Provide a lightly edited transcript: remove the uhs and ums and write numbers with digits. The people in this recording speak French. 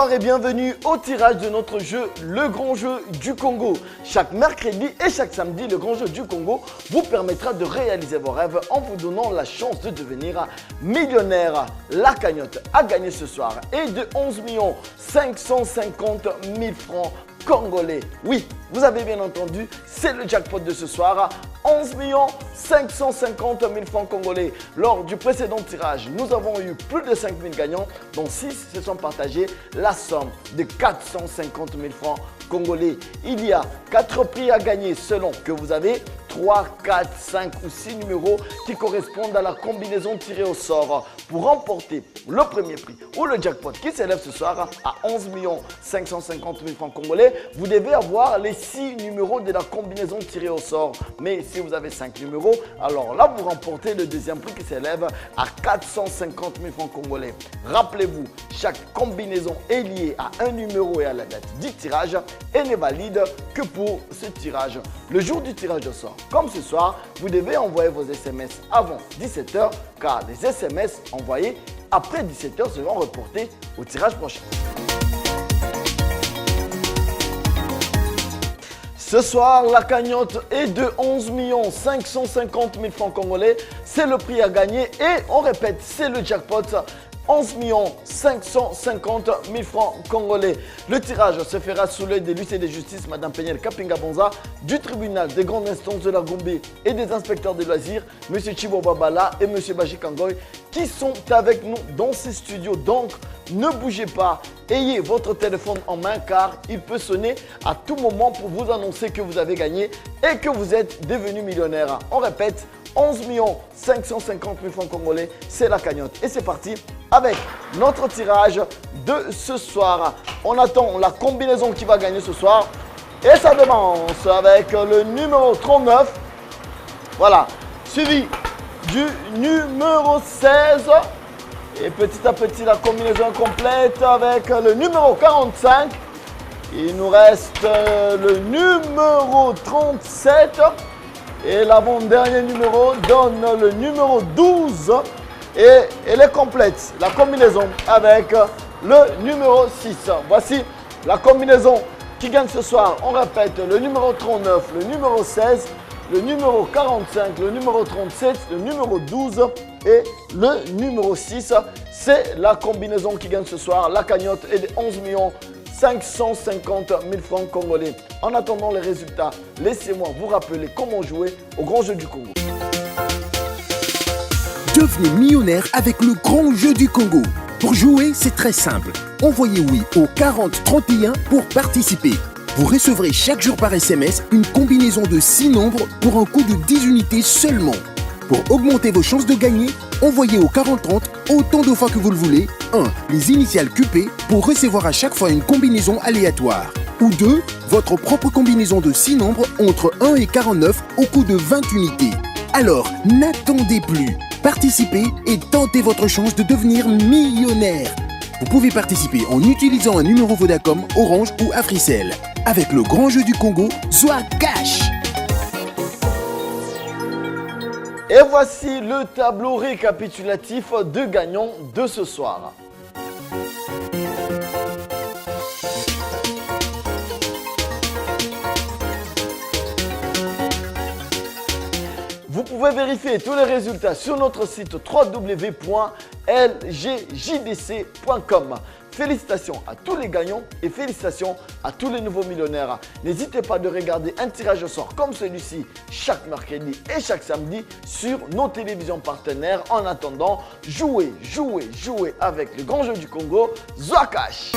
Bonsoir et bienvenue au tirage de notre jeu, le grand jeu du Congo. Chaque mercredi et chaque samedi, le grand jeu du Congo vous permettra de réaliser vos rêves en vous donnant la chance de devenir millionnaire. La cagnotte à gagner ce soir est de 11 550 000 francs congolais. Oui, vous avez bien entendu, c'est le jackpot de ce soir. 11 550 000 francs congolais. Lors du précédent tirage, nous avons eu plus de 5 000 gagnants, dont 6 se sont partagés la somme de 450 000 francs congolais. Il y a 4 prix à gagner selon que vous avez 3, 4, 5 ou 6 numéros qui correspondent à la combinaison tirée au sort. Pour remporter le premier prix ou le jackpot qui s'élève ce soir à 11 550 000 francs congolais, vous devez avoir les 6 numéros de la combinaison tirée au sort. Mais si vous avez 5 numéros, alors là vous remportez le deuxième prix qui s'élève à 450 000 francs congolais. Rappelez-vous, chaque combinaison est liée à un numéro et à la date du tirage et n'est valide que pour ce tirage. Le jour du tirage au sort, comme ce soir, vous devez envoyer vos SMS avant 17 h car les SMS envoyés après 17 h seront reportés au tirage prochain. Ce soir, la cagnotte est de 11 550 000 francs congolais. C'est le prix à gagner et on répète, c'est le jackpot. 11 550 000 francs congolais. Le tirage se fera sous l'œil de l'huissier de justice, Mme Peniel Kapinga Bonza, du tribunal des grandes instances de la Gombe et des inspecteurs de loisirs, M. Chibo Babala et M. Baji Kangoy, qui sont avec nous dans ces studios. Donc, ne bougez pas, ayez votre téléphone en main car il peut sonner à tout moment pour vous annoncer que vous avez gagné et que vous êtes devenu millionnaire. On répète, 11 550 000 francs congolais, c'est la cagnotte. Et c'est parti avec notre tirage de ce soir. On attend la combinaison qui va gagner ce soir. Et ça commence avec le numéro 39. Voilà, suivi du numéro 16. Et petit à petit, la combinaison complète avec le numéro 45. Il nous reste le numéro 37. Et l'avant-dernier numéro donne le numéro 12. Et elle est complète, la combinaison avec le numéro 6. Voici la combinaison qui gagne ce soir. On répète, le numéro 39, le numéro 16, le numéro 45, le numéro 37, le numéro 12 et le numéro 6. C'est la combinaison qui gagne ce soir. La cagnotte est de 11 550 000 francs congolais. En attendant les résultats, laissez-moi vous rappeler comment jouer au grand jeu du Congo. Devenez millionnaire avec le grand jeu du Congo. Pour jouer, c'est très simple. Envoyez oui au 40 31 pour participer. Vous recevrez chaque jour par SMS une combinaison de 6 nombres pour un coût de 10 unités seulement. Pour augmenter vos chances de gagner, envoyez au 40 30 autant de fois que vous le voulez. 1. Les initiales QP pour recevoir à chaque fois une combinaison aléatoire. Ou 2. Votre propre combinaison de 6 nombres entre 1 et 49 au coût de 20 unités. Alors, n'attendez plus. Participez et tentez votre chance de devenir millionnaire. Vous pouvez participer en utilisant un numéro Vodacom, Orange ou Africell. Avec le grand jeu du Congo, Zoa Cash. Et voici le tableau récapitulatif de gagnants de ce soir. Vous pouvez vérifier tous les résultats sur notre site www.lgjdc.com. Félicitations à tous les gagnants et félicitations à tous les nouveaux millionnaires. N'hésitez pas de regarder un tirage au sort comme celui-ci chaque mercredi et chaque samedi sur nos télévisions partenaires. En attendant, jouez avec le grand jeu du Congo, Zoa Cash.